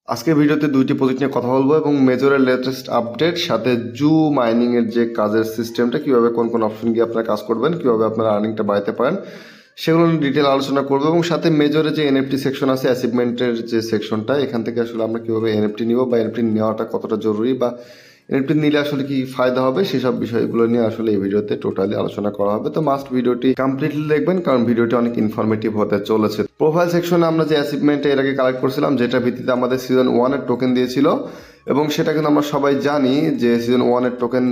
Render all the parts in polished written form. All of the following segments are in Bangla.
আজকের ভিডিওতে দুইটি প্রজেক্ট নিয়ে কথা বলবো এবং মেজরের লেটেস্ট আপডেট সাথে জু মাইনিং এর যে কাজের সিস্টেমটা কিভাবে কোন কোন অপশন গিয়ে আপনারা কাজ করবেন, কিভাবে আপনারা আর্নিংটা বাড়াতে পারেন সেগুলো নিয়ে ডিটেল আলোচনা করবো এবং সাথে মেজরে যে এনএফটি সেকশন আছে, অ্যাচিভমেন্টের যে সেকশনটা, এখান থেকে আসলে আমরা কিভাবে এনএফটি নিব বা এনএফটি নেওয়াটা কতটা জরুরি বা এনএফটি নিলে আসলে কি ফায়দা হবে সেসব বিষয়গুলো নিয়ে আসলে এই ভিডিওতে টোটালি আলোচনা করা হবে। তো মাস্ট ভিডিওটি কমপ্লিটলি দেখবেন কারণ ভিডিওটি অনেক ইনফরমেটিভ হতে চলেছে। প্রোফাইল সেকশনে আমরা যে অ্যাচিভমেন্ট এর আগে কালেক্ট করছিলাম, যেটা ভিত্তিতে আমাদের সিজন 1 এর টোকেন দিয়েছিল এবং সেটা কিন্তু আমরা সবাই জানি যে সিজন 1 এর টোকেন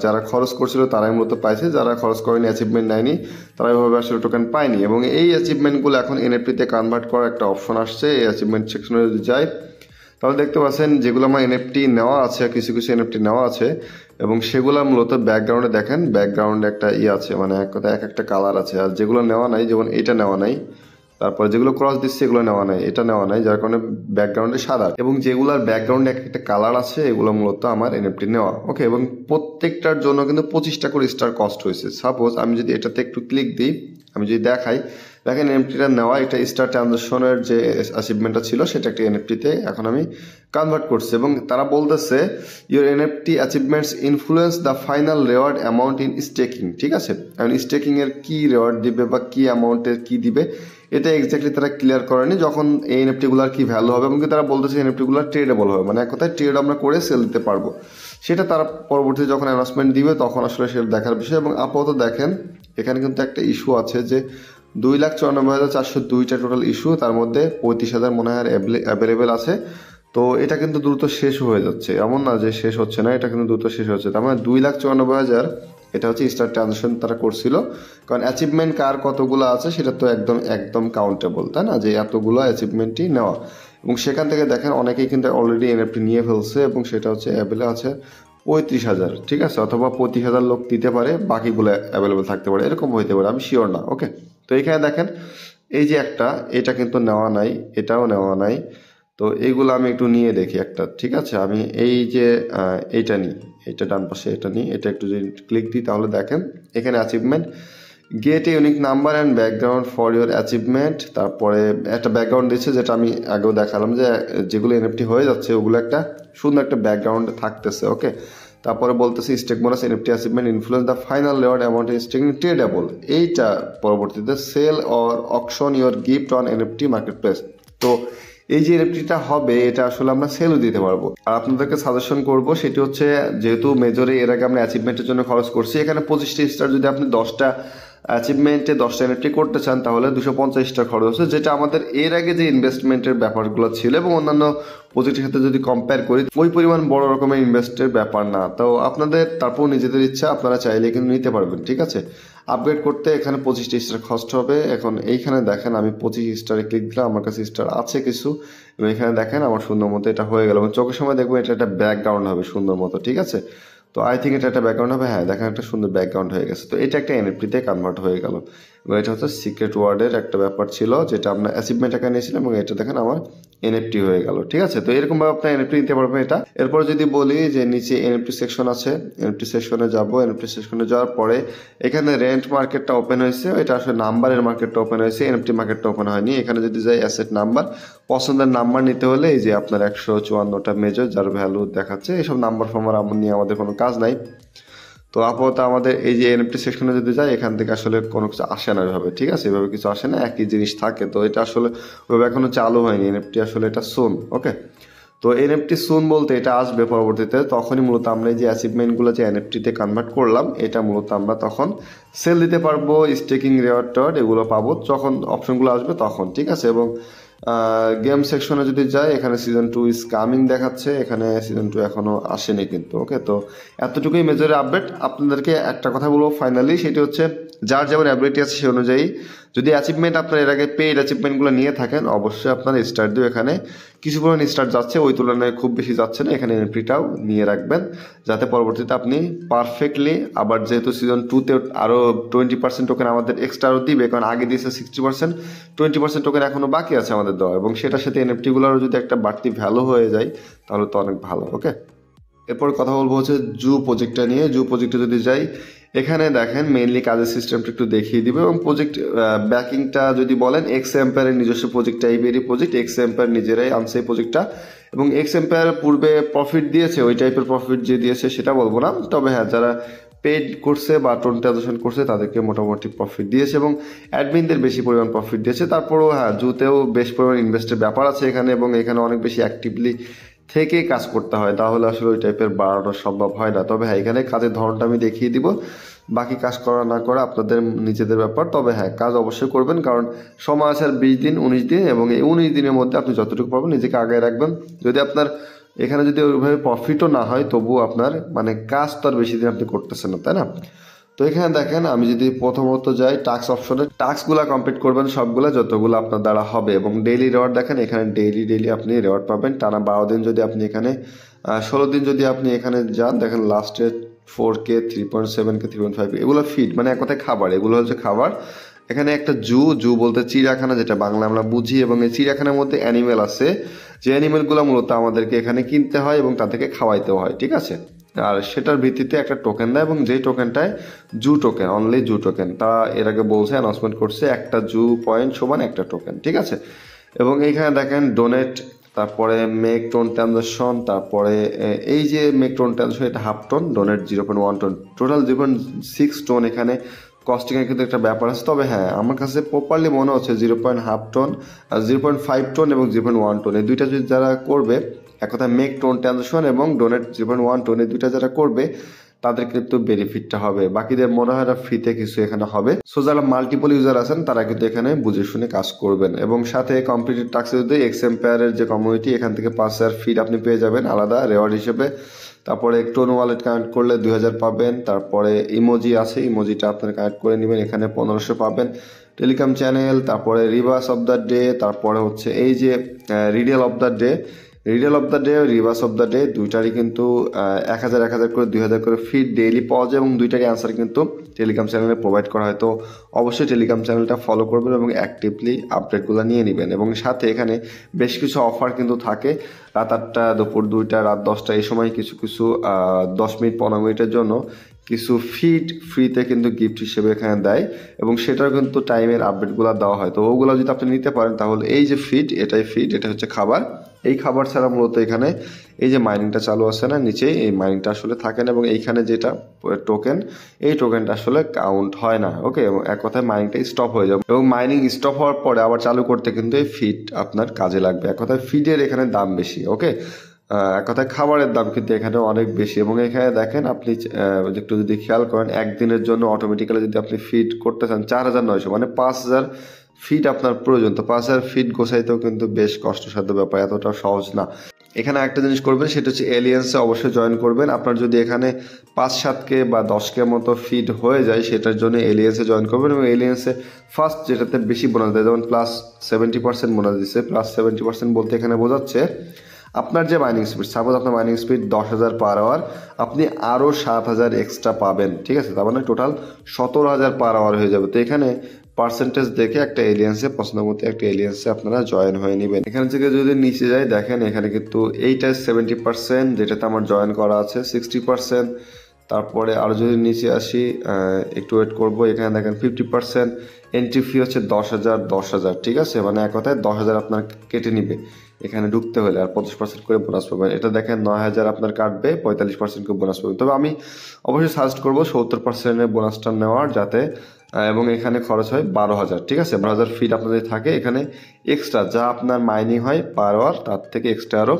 যারা খরচ করছিল তারাই মূলত পাইছে, যারা খরচ করেনি, অ্যাচিভমেন্ট নেয়নি, তারা এভাবে আসলে টোকেন পায়নি। এবং এই অ্যাচিভমেন্টগুলো এখন এনএফটিতে কনভার্ট করার একটা অপশন আসছে। এই অ্যাচিভমেন্ট সেকশনে যদি যাই তাহলে দেখতে পাচ্ছেন যেগুলো আমার এনএফটি নেওয়া আছে, কিছু কিছু এনএফটি নেওয়া আছে এবং সেগুলো মূলত ব্যাকগ্রাউন্ডে দেখেন, ব্যাকগ্রাউন্ডে একটা আছে, মানে এক কথা এক একটা কালার আছে। আর যেগুলো নেওয়া নাই, যেমন এটা নেওয়া নাই, তারপর যেগুলো ক্রস দিচ্ছে এগুলো নেওয়া নাই, এটা নেওয়া নাই, যার কারণে ব্যাকগ্রাউন্ডে সাদা এবং যেগুলোর ব্যাকগ্রাউন্ডে এক একটা কালার আছে এগুলো মূলত আমার এনএফটি নেওয়া। ওকে, এবং প্রত্যেকটার জন্য কিন্তু 25টা করে স্টার কস্ট হয়েছে। সাপোজ আমি যদি এটাতে একটু ক্লিক দিই, আমি যদি দেখাই, দেখেন এনএফটিটা নেওয়া, এটা স্টার ট্রানজাকশনের যে অ্যাচিভমেন্টটা ছিল সেটা একটা এনএফটিতে এখন আমি কনভার্ট করছি এবং তারা বলতেছে your NFT achievements influence the final reward amount in staking. ঠিক আছে, এখন স্টেকিং এর কি রেওয়ার্ড দিবে বা কি অ্যামাউন্টের কি দিবে এটা এক্স্যাক্টলি তারা ক্লিয়ার করেনি। যখন এই এনএফটিগুলোর কি ভ্যালু হবে এবং তারা বলতেছে এনএফটিগুলো ট্রেডেবল হবে, মানে এক কথায় ট্রেড আমরা করে সেল দিতে পারবো, সেটা তারা পরবর্তীতে যখন অ্যানাউন্সমেন্ট দিবে তখন আসলে সেটা দেখার বিষয়। এবং আপাতত দেখেন এখানে কিন্তু একটা ইস্যু আছে যে 2,94,402টা টোটাল ইস্যু, তার মধ্যে 35,000 মনে হয় অ্যাভেলেবেল আছে। তো এটা কিন্তু দ্রুত শেষ হয়ে যাচ্ছে, এমন না যে শেষ হচ্ছে না, এটা কিন্তু দ্রুত শেষ হচ্ছে। তার মানে 2,94,000 এটা হচ্ছে স্টার ট্রানজাকশন তারা করছিল, কারণ অ্যাচিভমেন্ট কার কতগুলো আছে সেটা তো একদম একদম কাউন্টেবল, তাই না, যে এতগুলো অ্যাচিভমেন্টই নেওয়া। এবং সেখান থেকে দেখেন অনেকেই কিন্তু অলরেডি এনএফটি নিয়ে ফেলছে এবং সেটা হচ্ছে অ্যাভেলেবল আছে 35,000। ঠিক আছে, অথবা 25,000 লোক দিতে পারে, বাকিগুলো অ্যাভেলেবল থাকতে পারে, এরকম হইতে পারে, আমি শিওর না। ওকে, তো এখানে দেখেন এই যে একটা, এটা কিন্তু নেওয়া নাই, এটাও নেওয়া নাই। তো এইগুলো আমি একটু নিয়ে দেখি একটা। ঠিক আছে, আমি এই যে এইটা নিই, এটা ডান পাশে এটা নিই, এটা একটু যদি ক্লিক দিই তাহলে দেখেন এখানে achievement gate a unique number and background for your achievement, তারপরে একটা ব্যাকগ্রাউন্ড দিচ্ছে যেটা আমি আগেও দেখালাম যে যেগুলো এনএফটি হয়ে যাচ্ছে ওগুলো একটা সুন্দর একটা ব্যাকগ্রাউন্ড থাকতেছে। ওকে, তারপরে বলতেছে stake bonus NFT achievement influence the final reward amount in staking tradeable. এইটা পরবর্তীতে sell or auction your gift on NFT marketplace. তো এই যে এনএফটিটা হবে এটা আসলে আমরা সেলও দিতে পারবো। আর আপনাদেরকে সাজেশন করবো সেটি হচ্ছে, যেহেতু মেজরে এর আগে আমরা অ্যাচিভমেন্টের জন্য খরচ করছি, এখানে 25টা স্টার যদি আপনি 10টা অ্যাচিভমেন্টে 10টা এনএফটি করতে চান তাহলে 250 খরচ হচ্ছে, যেটা আমাদের এর আগে যে ইনভেস্টমেন্টের ব্যাপারগুলো ছিল এবং অন্যান্য প্রজেক্টের সাথে যদি কম্পেয়ার করি ওই পরিমাণ বড় রকমের ইনভেস্টের ব্যাপার না। তো আপনাদের তারপর নিজেদের ইচ্ছা, আপনারা চাইলে কিন্তু নিতে পারবেন। ঠিক আছে, আপগ্রেড করতে এখানে 25টা স্টার খরচ হবে। এখন এইখানে দেখেন আমি 25 স্টারে ক্লিক দিলাম, আমার কাছে স্টার আছে কিছু এবং এখানে দেখেন আমার সুন্দর মতো এটা হয়ে গেল এবং চোখের সময় দেখবো এটা একটা ব্যাকগ্রাউন্ড হবে সুন্দর মতো। ঠিক আছে, তো আই থিঙ্ক এটা একটা ব্যাকগ্রাউন্ড হবে। হ্যাঁ, দেখেন একটা সুন্দর ব্যাকগ্রাউন্ড হয়ে গেছে। তো এটা একটা এনএফটিতে কনভার্ট হয়ে গেল এবং এটা হচ্ছে সিক্রেট ওয়ার্ডের একটা ব্যাপার ছিল যেটা আমরা অ্যাচিভমেন্ট টাকা নিয়েছিলাম এবং এটা দেখেন আমার এনএফটি হয়ে গেল। ঠিক আছে, তো এরকম ভাবে আপনার এনএফটি নিতে পারবেন এটা। এরপর যদি বলি যে নিচে এনএফটি সেকশন আছে, এনএফটি সেকশনে যাব, এনএফটি সেকশনে যাওয়ার পরে এখানে রেন্ট মার্কেটটা ওপেন হয়েছে, এটা আসলে নাম্বারের মার্কেটটা ওপেন হয়েছে, এনএফটি মার্কেটটা ওপেন হয়নি। এখানে যদি যাই অ্যাসেট নাম্বার, পছন্দের নাম্বার নিতে হলে এই যে আপনার 154টা মেজর যার ভ্যালু দেখাচ্ছে, এইসব নাম্বার ফাম্বার নিয়ে আমাদের কোনো কাজ নাই। তো আপাতত আমাদের এই যে এনএফটি সেকশনে যদি যাই এখান থেকে আসলে কোনো কিছু আসে না এভাবে। ঠিক আছে, এভাবে কিছু আসে না, একই জিনিস থাকে। তো এটা আসলে ওইভাবে এখনো চালু হয়নি এনএফটি, আসলে এটা সুন। ওকে, তো এনএফটি সুন বলতে এটা আসবে পরবর্তীতে, তখনই মূলত আমরা এই যে অ্যাচিভমেন্টগুলো যে এনএফটিতে কনভার্ট করলাম এটা মূলত আমরা তখন সেল দিতে পারবো, স্টেকিং রেওয়ার্ড টেওয়ার্ড এগুলো পাবো যখন অপশনগুলো আসবে তখন। ঠিক আছে, এবং গেম সেকশনে যদি যাই এখানে সিজন 2 ইজ কামিং দেখাচ্ছে, এখানে সিজন 2 এখনো আসেনি কিন্তু। ওকে, তো এতটুকুই মেজর আপডেট। আপনাদেরকে একটা কথা বলবো ফাইনালি, সেটি হচ্ছে যার যেমন অ্যাবিলিটি আছে সে অনুযায়ী যদি অ্যাচিভমেন্ট আপনার এর আগে পেইড অ্যাচিভমেন্টগুলো নিয়ে থাকেন অবশ্যই আপনার স্টার দিও, এখানে কিছু পরিমাণ স্টার যাচ্ছে, ওই তুলনায় খুব বেশি যাচ্ছে না। এখানে এনএফটিটাও নিয়ে রাখবেন যাতে পরবর্তীতে আপনি পারফেক্টলি, আবার যেহেতু সিজন 2তে আরও 20% টোকেন আমাদের এক্সট্রাও দিবে, কারণ আগে দিয়েছে 60%, 20% টোকেন এখনও বাকি আছে আমাদের দেওয়া, এবং সেটার সাথে এনএফটিগুলোরও যদি একটা বাড়তি ভ্যালু হয়ে যায় তাহলে তো অনেক ভালো। ওকে, এরপর কথা বলবো হচ্ছে জু প্রজেক্টটা নিয়ে। জু প্রজেক্টে যদি যাই এখানে দেখেন মেইনলি কাজের সিস্টেমটা একটু দেখিয়ে দিবে এবং প্রজেক্ট ব্যাকিংটা যদি বলেন এক্স এম্পায়ারের নিজস্ব প্রজেক্ট টাইপেরই প্রজেক্ট, এক্স এম্পায়ার নিজেরাই আনছে এই প্রজেক্টটা এবং এক্স এম্পায়ার পূর্বে প্রফিট দিয়েছে, ওই টাইপের প্রফিট যে দিয়েছে সেটা বলবো না, তবে হ্যাঁ যারা পেড করছে বা টোন ট্রানজাকশন করছে তাদেরকে মোটামুটি প্রফিট দিয়েছে এবং অ্যাডমিনদের বেশি পরিমাণ প্রফিট দিয়েছে। তারপরেও হ্যাঁ জুতেও বেশ পরিমাণ ইনভেস্টের ব্যাপার আছে এখানে এবং এখানে অনেক বেশি অ্যাক্টিভলি থেকে কাজ করতে হয়, তাহলে আসলে ওই টাইপের বাড়ানো সম্ভব হয় না। তবে হ্যাঁ এখানে কাজের ধরনটা আমি দেখিয়ে দিব, বাকি কাজ করা না করা আপনাদের নিজেদের ব্যাপার। তবে হ্যাঁ কাজ অবশ্যই করবেন, কারণ সময় আছে আর 20 দিন 19 দিন এবং এই 19 দিনের মধ্যে আপনি যতটুকু পারবেন নিজেকে আগায় রাখবেন। যদি আপনার এখানে যদি ওইভাবে প্রফিটও না হয় তবুও আপনার মানে কাজ তো আর বেশি দিন আপনি করতেছেন না, তাই না? তো এখানে দেখেন আমি যদি প্রথমত যাই টাস্ক অপশনে, টাস্কগুলো কমপ্লিট করবেন সবগুলো যতগুলো আপনার দ্বারা হবে এবং ডেইলি রেওয়ার্ড দেখেন এখানে ডেইলি আপনি রেওয়ার্ড পাবেন টানা 12 দিন। যদি আপনি এখানে 16 দিন যদি আপনি এখানে যান দেখেন লাস্টে 4K 3.7K 3.5 এগুলো ফিড মানে এক কথায় খাবার, এগুলো হচ্ছে খাবার। এখানে একটা জু বলতে চিড়িয়াখানা যেটা বাংলা আমরা বুঝি এবং এই চিড়িয়াখানার মধ্যে অ্যানিমেল আছে, যে অ্যানিমেলগুলো মূলত আমাদেরকে এখানে কিনতে হয় এবং তাদেরকে খাওয়াইতেও হয়, ঠিক আছে? আর সেটার ভিত্তিতে একটা টোকেন দেয় এবং যেই টোকেনটায় জু টোকেন, অনলি জু টোকেন, তা এর আগে বলছে অ্যানাউন্সমেন্ট করছে একটা জু পয়েন্ট সমান একটা টোকেন, ঠিক আছে? এবং এইখানে দেখেন ডোনেট, তারপরে মেক টোন ট্রানজাকশন, তারপরে এই যে মেক টোন ট্রানজাকশন এটা half tone, donate 0.1 tone, total 0.6 tone এখানে কস্টিংয়ের কিন্তু একটা ব্যাপার আছে। তবে হ্যাঁ আমার কাছে প্রপারলি মনে হচ্ছে 0.5 টোন, 0.5 টোন এবং 0.1 টোন এই দুইটা যদি যারা করবে, এক কথা মেক টোন ট্রানজাকশন এবং ডোনেট 0.1 টোন এই দুইটা যারা করবে তাদের কিন্তু বেনিফিটটা হবে, বাকিদের মনে হয় না ফ্রিতে কিছু এখানে হবে। সো যারা মাল্টিপল ইউজার আছেন তারা কিন্তু এখানে বুঝে শুনে কাজ করবেন এবং সাথে কমপ্লিটেড টাস্কে যদি এক্স এম্পায়ারের যে কমিউনিটি এখান থেকে 5,000 ফিড আপনি পেয়ে যাবেন আলাদা রেওয়ার্ড হিসেবে। তারপরে টোন ওয়ালেট কানেক্ট করলে 2,000 পাবেন। তারপরে ইমোজি আছে, ইমোজিটা আপনার কানেক্ট করে নেবেন, এখানে 1500 পাবেন। টেলিগ্রাম চ্যানেল, তারপরে রিভার্স অফ দ্য ডে, তারপরে হচ্ছে এই যে riddle of the day, reverse of the day দুইটারই কিন্তু 1,000 করে 2,000 করে ফিড ডেইলি পাওয়া যায় এবং দুইটারই আনসার কিন্তু টেলিগ্রাম চ্যানেলে প্রোভাইড করা হয়। তো অবশ্যই টেলিগ্রাম চ্যানেলটা ফলো করবেন এবং অ্যাক্টিভলি আপডেটগুলো নিয়ে নেবেন এবং সাথে এখানে বেশ কিছু অফার কিন্তু থাকে, রাত 8টা, দুপুর 2টা, রাত 10টা এই সময় কিছু 10 মিনিট 15 মিনিটের জন্য কিছু ফিড ফ্রিতে কিন্তু গিফট হিসেবে এখানে দেয় এবং সেটাও কিন্তু টাইমের আপডেটগুলো দেওয়া হয়। তো ওগুলো যদি আপনি নিতে পারেন তাহলে এই যে ফিড, এটা হচ্ছে খাবার। এই খাবার ছাড়া মূলত এখানে এই যে মাইনিংটা চালু আছে না নিচে, এই মাইনিংটা আসলে থাকে না এবং এইখানে যেটা টোকেন, এই টোকেনটা আসলে কাউন্ট হয় না। ওকে, এবং এক কথায় মাইনিংটা স্টপ হয়ে যাবে এবং মাইনিং স্টপ হওয়ার পরে আবার চালু করতে কিন্তু এই ফিড আপনার কাজে লাগবে। এক কথায় ফিডের এখানে দাম বেশি। ওকে, এক কথায় খাবারের দাম কিন্তু এখানে অনেক বেশি এবং এখানে দেখেন আপনি একটু যদি খেয়াল করেন একদিনের জন্য অটোমেটিক্যালি যদি আপনি ফিড করতে চান 4,900 মানে 5,000 ফিট আপনার প্রয়োজন। তো 5,000 ফিট গোছাইতেও কিন্তু বেশ কষ্টসাধ্য ব্যাপার, এতটা সহজ না। এখানে একটা জিনিস করবেন সেটা হচ্ছে এলিয়েন্সে অবশ্যই জয়েন করবেন। আপনার যদি এখানে 5-7K বা 10K মতো ফিট হয়ে যায় সেটার জন্য এলিয়েন্সে জয়েন করবেন এবং এলিয়েন্সে ফার্স্ট যেটাতে বেশি বোনাস দেয়, যেমন +70% বোনাস দিচ্ছে। +70% বলতে এখানে বোঝাচ্ছে আপনার যে মাইনিং স্পিড, সাপোজ আপনার মাইনিং স্পিড 10,000 পার আওয়ার, আপনি আরও 7,000 এক্সট্রা পাবেন, ঠিক আছে? তার মানে টোটাল 17,000 পার আওয়ার হয়ে যাবে। তো এখানে পার্সেন্টেজ দেখে একটা এলিয়েন্সে পছন্দ মতো একটা এলিয়েন্সে আপনারা জয়েন হয়ে নেবেন। এখান থেকে যদি নিচে যাই দেখেন এখানে কিন্তু এইটা 70% যেটাতে আমার জয়েন করা আছে, 60%। তারপরে আরও যদি নিচে আসি একটু ওয়েট করবো, এখানে দেখেন 50% এন্ট্রি ফি হচ্ছে 10,000, ঠিক আছে? মানে এক কথায় 10,000 আপনার কেটে নিবে এখানে ঢুকতে হলে, আর 25% করে বোনাস পাবেন। এটা দেখেন 9,000 আপনার কাটবে, 45% করে বোনাস পাবেন। তবে আমি অবশ্যই সাজেস্ট করবো 70%-এর বোনাসটা নেওয়ার, যাতে এবং এখানে খরচ হয় 12,000, ঠিক আছে? 12,000 ফিট আপনাদের থাকে এখানে এক্সট্রা, যা আপনার মাইনিং হয় পার আওয়ার তার থেকে এক্সট্রা আরও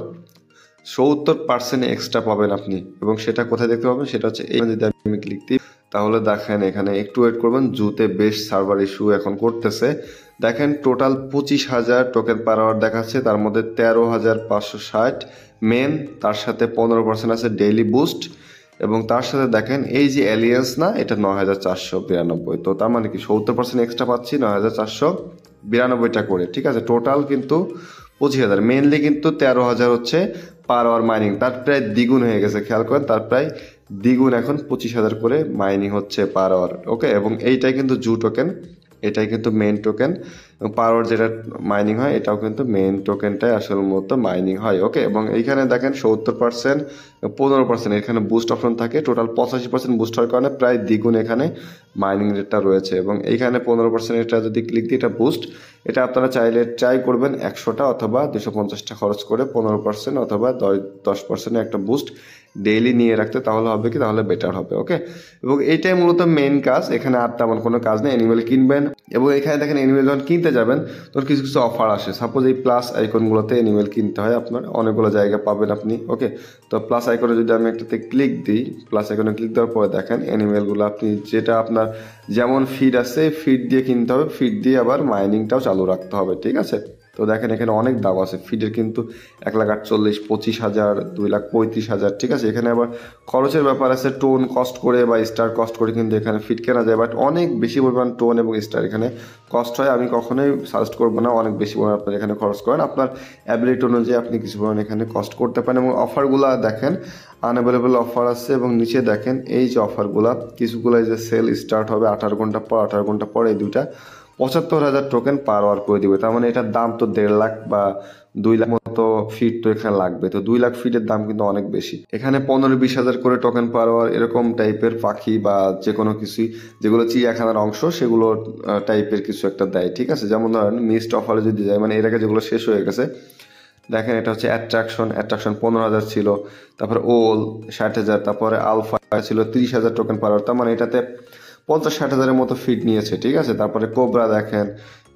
70% এক্সট্রা পাবেন আপনি। এবং সেটা কোথায় দেখতে পাবেন, সেটা হচ্ছে এই যদি আমি ক্লিক দিই তাহলে দেখেন এখানে একটু ওয়েট করবেন, জুতে বেশ সার্ভার ইস্যু এখন করতেছে। দেখেন টোটাল 25,000 টোকেন পার আওয়ার দেখাচ্ছে, তার মধ্যে 13,560 মেন, তার সাথে 15% আছে ডেইলি বুস্ট এবং তার সাথে দেখেন এই যে অ্যালিয়েন্স না, এটা 9,492। তো তার মানে কি 70% এক্সট্রা পাচ্ছি 9,492টা করে, ঠিক আছে? টোটাল কিন্তু 25,000, মেনলি কিন্তু 13,000 হচ্ছে পার আওয়ার মাইনিং, তার প্রায় দ্বিগুণ হয়ে গেছে। খেয়াল করেন তার প্রায় দ্বিগুণ, এখন 25,000 করে মাইনিং হচ্ছে পার আওয়ার। ওকে, এবং এইটাই কিন্তু জু টোকেন এটাই কিন্তু মেইন টোকেন। পার আওয়ার যেটা মাইনিং হয় এটাও কিন্তু মেইন টোকেনটাই আসল মতো মাইনিং হয়। ওকে, এবং এইখানে দেখেন 70%, 15% এখানে বুস্ট অপশন থাকে, টোটাল 85% বুস্ট হওয়ার কারণে প্রায় দ্বিগুণ এখানে মাইনিং রেটটা রয়েছে। এবং এইখানে 15% এটা যদি ক্লিক দিই এটা বুস্ট, এটা আপনারা চাইলে ট্রাই করবেন 100টা অথবা 250টা খরচ করে 15% অথবা 10% একটা বুস্ট ডেইলি নিয়ে রাখতে, তাহলে হবে কি, তাহলে বেটার হবে। ওকে, এবং এইটাই মূলত মেইন কাজ, এখানে আর তেমন কোনো কাজ নেই। অ্যানিমেল কিনবেন এবং এখানে দেখেন অ্যানিমেল যখন কিনতে যাবেন তখন কিছু কিছু অফার আসে। সাপোজ এই প্লাস আইকনগুলোতে অ্যানিমেল কিনতে হয় আপনার, অনেকগুলো জায়গা পাবেন আপনি। ওকে, তো প্লাস আইকনে যদি আমি একটাতে ক্লিক দিই, প্লাস আইকনে ক্লিক দেওয়ার পরে দেখেন অ্যানিমেলগুলো আপনি যেটা আপনার যেমন ফিড আছে ফিড দিয়ে কিনতে হবে, ফিড দিয়ে আবার মাইনিংটাও চালু রাখতে হবে। ঠিক আছে, তো দেখেন এখানে অনেক দাম আছে ফিডের, কিন্তু 1,48,000, 25,000, 2,35,000। ঠিক আছে, এখানে আবার খরচের ব্যাপার আছে, টোন কস্ট করে বা স্টার কস্ট করে কিন্তু এখানে ফিড কেনা যায়, বাট অনেক বেশি পরিমাণ টোন এবং স্টার এখানে কস্ট হয়। আমি কখনোই সাজেস্ট করবো না অনেক বেশি পরিমাণ আপনার এখানে খরচ করেন, আপনার অ্যাবিলিটি অনুযায়ী আপনি কিছু পরিমাণ এখানে কস্ট করতে পারেন। এবং অফারগুলো দেখেন আনঅ্যাভেলেবল অফার আছে, এবং নিচে দেখেন এই যে অফারগুলো, কিছুগুলো যে সেল স্টার্ট হবে 18 ঘন্টা পর, 18 ঘন্টা পর এই দুইটা 75,000 টোকেন পার আওয়ার করে দিবে। তার মানে এটার দাম তো 1.5 লাখ বা 2 লাখ মতো ফিট তো এখানে লাগবে, তো 2 লাখ ফিটের দাম কিন্তু অনেক বেশি। এখানে 15-20 হাজার করে টোকেন পার আওয়ার এরকম টাইপের পাখি বা যে কোনো কিছুই যেগুলো চিড়িয়াখানার অংশ সেগুলো টাইপের কিছু একটা দেয়। ঠিক আছে, যেমন ধরেন মিসড অফারে যদি যায়, মানে এর আগে যেগুলো শেষ হয়ে গেছে, দেখেন এটা হচ্ছে অ্যাট্রাকশন 15,000 ছিল, তারপরে ওল 60,000, তারপরে আলফা ছিল 30,000 টোকেন পার আওয়ার, তার মানে এটাতে 50-60 হাজারের মতো ফিট নিয়েছে। ঠিক আছে, তারপরে কোবরা দেখেন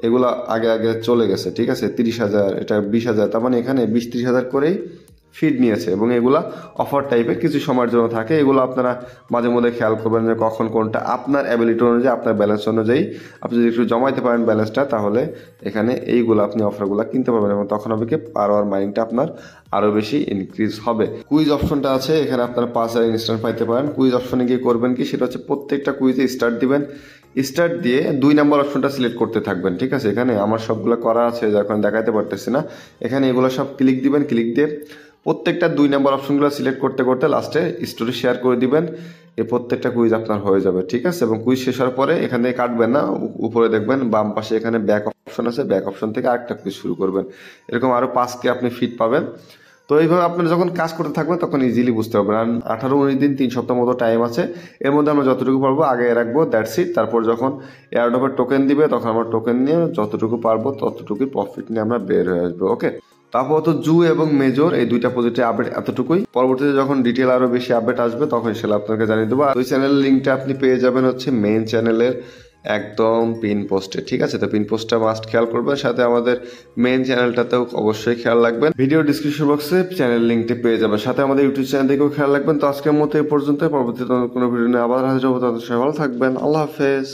এগুলো আগে আগে চলে গেছে। ঠিক আছে, 30,000, এটা 20,000, তার মানে এখানে 20-30 হাজার করেই ফিড নিয়েছে। এবং এগুলা অফার টাইপের কিছু সময়ের জন্য থাকে, এগুলো আপনারা মাঝে মধ্যে খেয়াল করবেন যে কখন কোনটা আপনার অ্যাবিলিটি অনুযায়ী, আপনার ব্যালেন্স অনুযায়ী আপনি যদি একটু জমাইতে পারেন ব্যালেন্সটা, তাহলে এখানে এইগুলো আপনি অফারগুলো কিনতে পারবেন, এবং তখন হবে কি পার আওয়ার মাইনিংটা আপনার আরও বেশি ইনক্রিজ হবে। কুইজ অপশনটা আছে, এখানে আপনারা 5,000 ইনস্ট্যান্ট পাইতে পারেন। কুইজ অপশনে গিয়ে করবেন কি, সেটা হচ্ছে প্রত্যেকটা কুইজে স্টার্ট দিবেন, স্টার্ট দিয়ে 2 নম্বর অপশনটা সিলেক্ট করতে থাকবেন। ঠিক আছে, এখানে আমার সবগুলো করা আছে যখন দেখাতে পারতেছি না, এখানে এগুলো সব ক্লিক দিবেন, ক্লিক দিয়ে প্রত্যেকটা 2 নম্বর অপশনগুলো সিলেক্ট করতে করতে লাস্টে স্টোরি শেয়ার করে দিবেন, এই প্রত্যেকটা কুইজ আপনার হয়ে যাবে। ঠিক আছে, এবং কুইজ শেষ হওয়ার পরে এখান থেকে কাটবেন না, উপরে দেখবেন বাম পাশে এখানে ব্যাক অপশন আছে, ব্যাক অপশন থেকে আরেকটা কুইজ শুরু করবেন, এরকম আরও 5কে আপনি ফিট পাবেন। তো এইভাবে আপনারা যখন কাজ করতে থাকবেন তখন ইজিলি বুঝতে পারবেন। আর 18-19 দিন 3 সপ্তাহ মতো টাইম আছে, এর মধ্যে আমরা যতটুকু পারবো আগে রাখবো, দ্যাটস ইট। তারপর যখন এয়ারড্রপের টোকেন দিবে তখন আমরা টোকেন নিয়ে যতটুকু পারবো ততটুকুই প্রফিট নিয়ে আমরা বের হয়ে আসবো। ওকে, তারপর তো জু এবং মেজর এই দুইটা প্রজেক্টের আপডেট এতটুকুই। পরবর্তীতে যখন ডিটেল আরো বেশি আপডেট আসবে তখন সেটা আপনাকে জানিয়ে দেবো। আর ওই চ্যানেলের লিঙ্কটা আপনি পেয়ে যাবেন হচ্ছে মেইন চ্যানেলের একদম পিন পোস্টে। ঠিক আছে, তো পিন পোস্টটা মাস্ট খেয়াল করবেন, সাথে আমাদের মেইন চ্যানেলটাতেও অবশ্যই খেয়াল রাখবেন। ভিডিও ডিসক্রিপশন বক্সে চ্যানেল লিঙ্কটি পেয়ে যাবেন, সাথে আমাদের ইউটিউব চ্যানেল থেকেও খেয়াল রাখবেন। তো আজকের মতো এই পর্যন্ত, পরবর্তীতে কোনো ভিডিও নিয়ে আবার হাজির হবো, তাদের সবাই ভালো থাকবেন। আল্লাহ হাফেজ।